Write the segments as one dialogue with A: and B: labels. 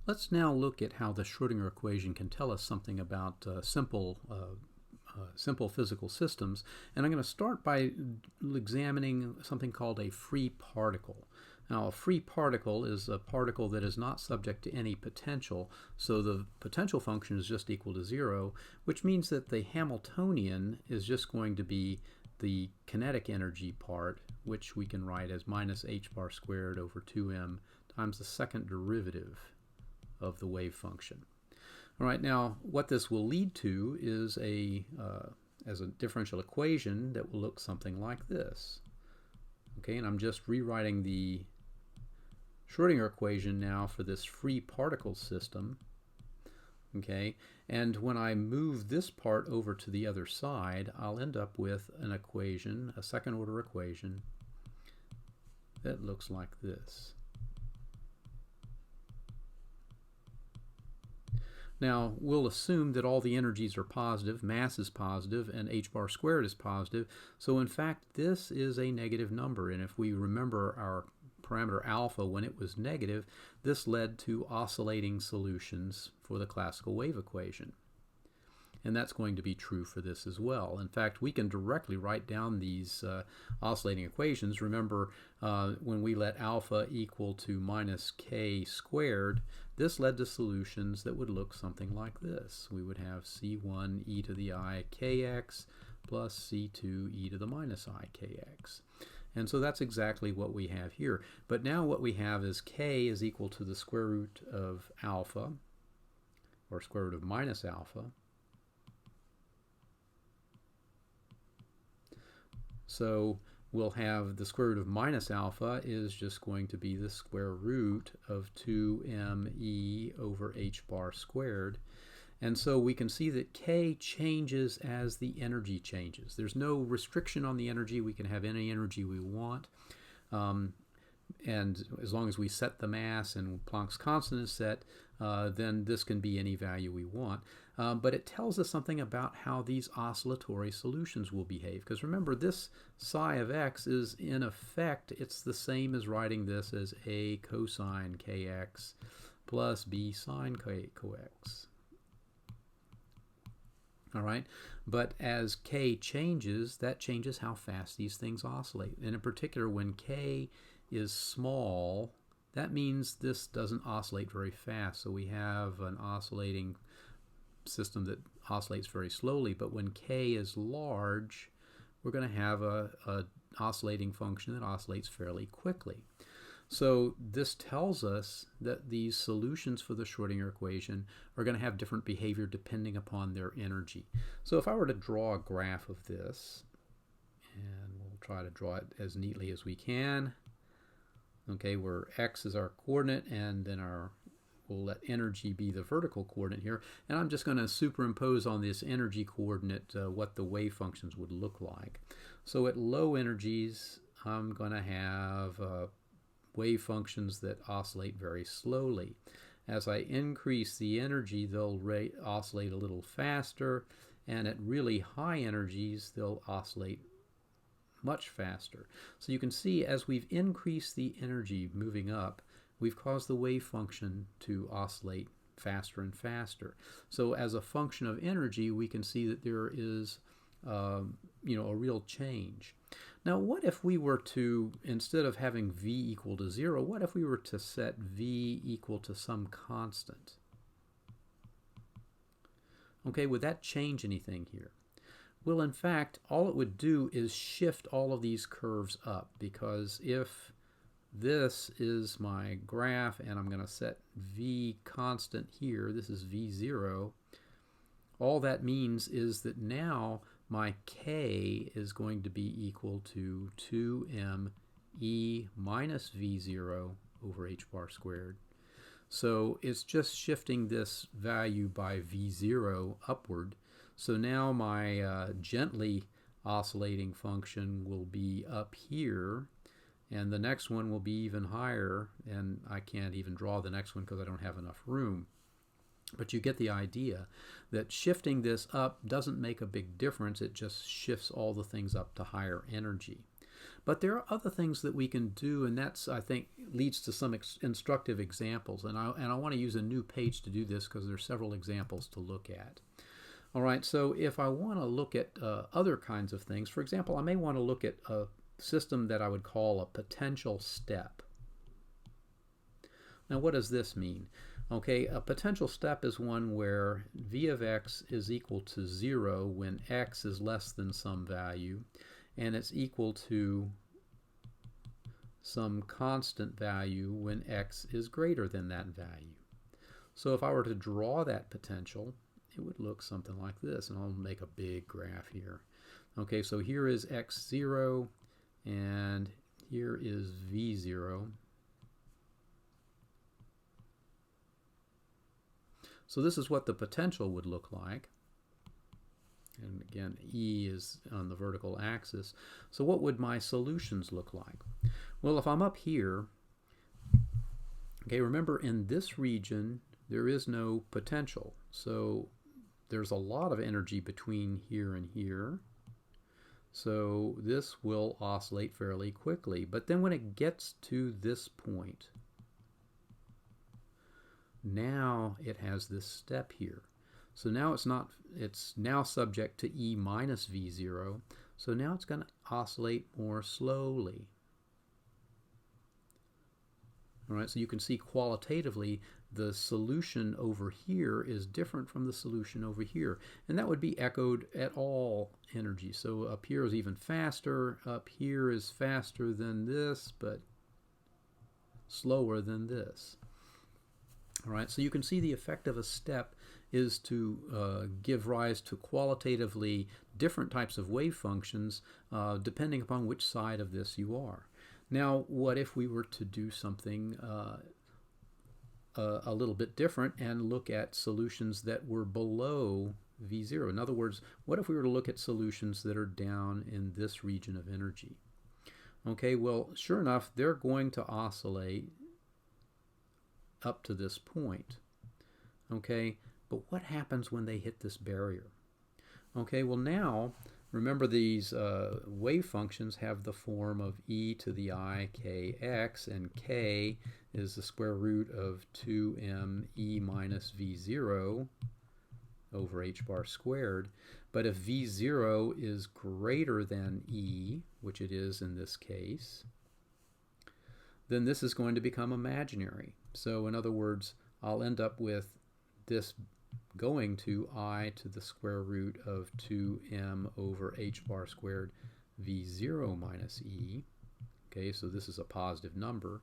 A: Let's now look at how the Schrödinger equation can tell us something about simple physical systems. And I'm going to start by examining something called a free particle. Now, a free particle is a particle that is not subject to any potential, so the potential function is just equal to 0, which means that the Hamiltonian is just going to be the kinetic energy part, which we can write as minus h bar squared over 2m times the second derivative of the wave function. All right, now what this will lead to is as a differential equation that will look something like this. Okay, and I'm just rewriting the Schrödinger equation now for this free particle system. Okay, and when I move this part over to the other side, I'll end up with an equation, a second order equation, that looks like this. Now, we'll assume that all the energies are positive, mass is positive, and h bar squared is positive. So in fact, this is a negative number. And if we remember our parameter alpha when it was negative, this led to oscillating solutions for the classical wave equation. And that's going to be true for this as well. In fact, we can directly write down these oscillating equations. Remember, when we let alpha equal to minus k squared, this led to solutions that would look something like this. We would have c1 e to the I kx plus c2 e to the minus I kx. And so that's exactly what we have here. But now what we have is k is equal to the square root of alpha, or square root of minus alpha. So we'll have the square root of minus alpha is just going to be the square root of 2me over h bar squared. And so we can see that k changes as the energy changes. There's no restriction on the energy. We can have any energy we want. And as long as we set the mass and Planck's constant is set, then this can be any value we want. But it tells us something about how these oscillatory solutions will behave. Because remember, this psi of x is in effect, it's the same as writing this as a cosine kx plus b sine kx. All right, but as k changes, that changes how fast these things oscillate. And in particular, when k is small, that means this doesn't oscillate very fast. So we have an oscillating system that oscillates very slowly. But when k is large, we're going to have a oscillating function that oscillates fairly quickly. So this tells us that these solutions for the Schrödinger equation are going to have different behavior depending upon their energy. So if I were to draw a graph of this, and we'll try to draw it as neatly as we can, okay, where x is our coordinate, and then we'll let energy be the vertical coordinate here, and I'm just going to superimpose on this energy coordinate what the wave functions would look like. So at low energies, I'm going to have wave functions that oscillate very slowly. As I increase the energy, they'll oscillate a little faster, and at really high energies, they'll oscillate much faster. So you can see as we've increased the energy moving up, we've caused the wave function to oscillate faster and faster. So as a function of energy, we can see that there is a real change. Now, what if we were to, instead of having v equal to 0, what if we were to set v equal to some constant? Okay, would that change anything here? Well, in fact, all it would do is shift all of these curves up, because if this is my graph and I'm going to set v constant here, this is v0, all that means is that now my k is going to be equal to 2m e minus v0 over h bar squared. So it's just shifting this value by v0 upward. So now my gently oscillating function will be up here, and the next one will be even higher, and I can't even draw the next one because I don't have enough room. But you get the idea that shifting this up doesn't make a big difference. It just shifts all the things up to higher energy. But there are other things that we can do, and that's, I think, leads to some instructive examples. And I want to use a new page to do this because there are several examples to look at. All right, so if I want to look at other kinds of things, for example, I may want to look at a system that I would call a potential step. Now, what does this mean? Okay, a potential step is one where v of x is equal to 0 when x is less than some value, and it's equal to some constant value when x is greater than that value. So if I were to draw that potential, it would look something like this, and I'll make a big graph here. Okay, so here is x0, and here is v0. So this is what the potential would look like. And again, E is on the vertical axis. So what would my solutions look like? Well, if I'm up here, okay, remember in this region, there is no potential. So there's a lot of energy between here and here. So this will oscillate fairly quickly. But then when it gets to this point, now it has this step here. So now it's now subject to E minus V0. So now it's going to oscillate more slowly. All right, so you can see qualitatively the solution over here is different from the solution over here. And that would be echoed at all energy. So up here is even faster. Up here is faster than this, but slower than this. All right, so you can see the effect of a step is to give rise to qualitatively different types of wave functions depending upon which side of this you are. Now, what if we were to do something a little bit different and look at solutions that were below V0? In other words, what if we were to look at solutions that are down in this region of energy? Okay, well, sure enough, they're going to oscillate up to this point. Okay, but what happens when they hit this barrier? Okay, well now, remember these wave functions have the form of e to the I kx, and k is the square root of 2m e minus v0 over h bar squared. But if v0 is greater than e, which it is in this case, then this is going to become imaginary. So in other words, I'll end up with this going to I to the square root of 2m over h bar squared v0 minus e. Okay, so this is a positive number.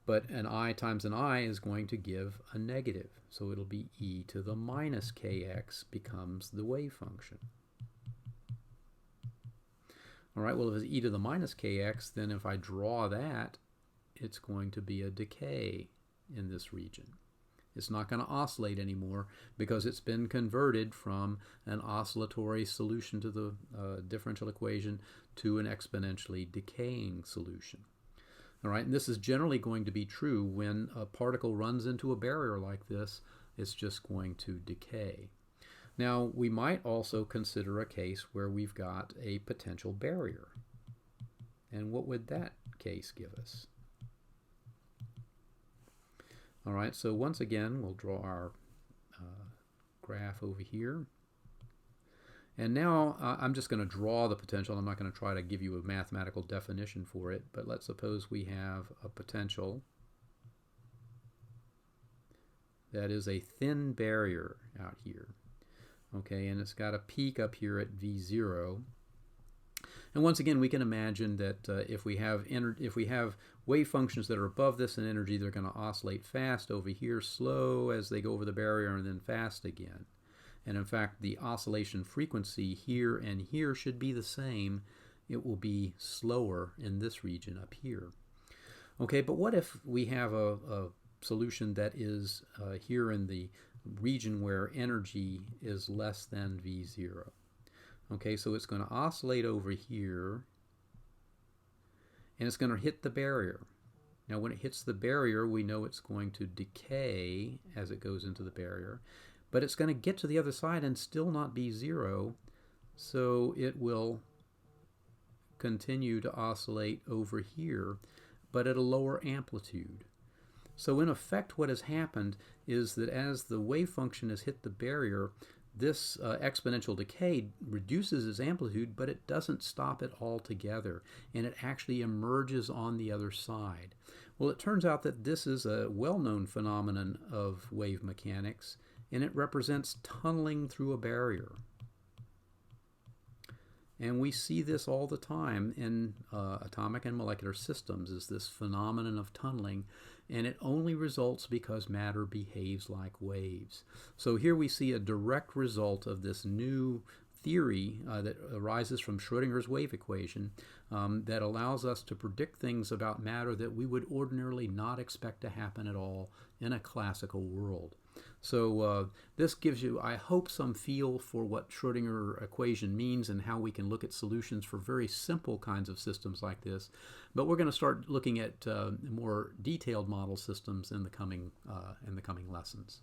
A: But an I times an I is going to give a negative. So it'll be e to the minus kx becomes the wave function. All right, well, if it's e to the minus kx, then if I draw that, it's going to be a decay in this region. It's not going to oscillate anymore because it's been converted from an oscillatory solution to the differential equation to an exponentially decaying solution. All right, and this is generally going to be true when a particle runs into a barrier like this. It's just going to decay. Now, we might also consider a case where we've got a potential barrier. And what would that case give us? All right, so once again, we'll draw our graph over here. And now I'm just going to draw the potential. I'm not going to try to give you a mathematical definition for it, but let's suppose we have a potential that is a thin barrier out here. Okay, and it's got a peak up here at V0. And once again, we can imagine that if we have wave functions that are above this in energy, they're going to oscillate fast over here, slow as they go over the barrier, and then fast again. And in fact, the oscillation frequency here and here should be the same. It will be slower in this region up here. Okay, but what if we have a solution that is here in the region where energy is less than V0? Okay, so it's going to oscillate over here, and it's going to hit the barrier. Now, when it hits the barrier, we know it's going to decay as it goes into the barrier, but it's going to get to the other side and still not be zero, so it will continue to oscillate over here, but at a lower amplitude. So in effect, what has happened is that as the wave function has hit the barrier, this exponential decay reduces its amplitude, but it doesn't stop it altogether, and it actually emerges on the other side. Well, it turns out that this is a well-known phenomenon of wave mechanics, and it represents tunneling through a barrier. And we see this all the time in atomic and molecular systems, is this phenomenon of tunneling, and it only results because matter behaves like waves. So here we see a direct result of this new theory that arises from Schrödinger's wave equation that allows us to predict things about matter that we would ordinarily not expect to happen at all in a classical world. So this gives you, I hope, some feel for what Schrödinger equation means and how we can look at solutions for very simple kinds of systems like this. But we're going to start looking at more detailed model systems in the coming lessons.